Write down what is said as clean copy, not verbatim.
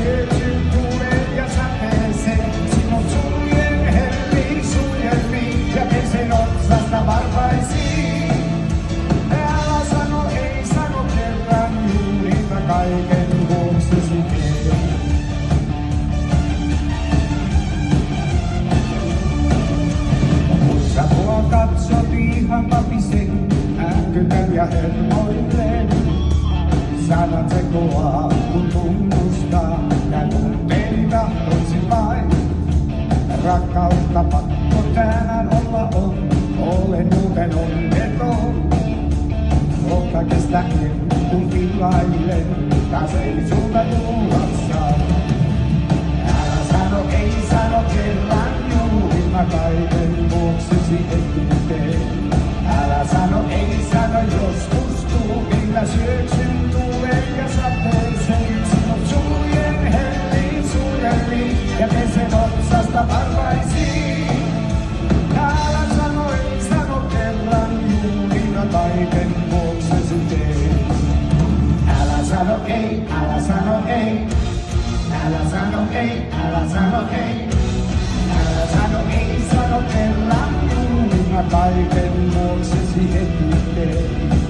syöksyn tuuleen ja sateeseen. Sinut suljen helmiin, suljelmiin ja pesen otsasta varpaisiin. Älä sano ei, sano kerran juuri mä kaiken vuoksesi teen. Kun sä mua katsot ihan papisen, äänkytän ja hermoillen. Sanat sekoaa, kun tunnustaa, ja tunteeni tahtoisin vain. Rakkautta pakko tänään olla on, olen muuten onneton. Kohta kestä en, kun illailen, taas ei sulta tullassa. Älä sano ei, sano kerran juuri, mä kaiken vuoksesi eteen. Älä sano ei, sano joskus tuulilla syöksyn tuuleen ja sateeseen. Sinut suljen helmiin, suljelmiin ja pesen otsasta varpaisiin. Älä sano ei, sano kerran juuri mä kaiken vuoksesi teen. Älä sano ei, älä sano ei. Älä sano ei, älä sano ei. Älä sano ei, sano kerran juuri mä kaiken vuoksesi heti teen.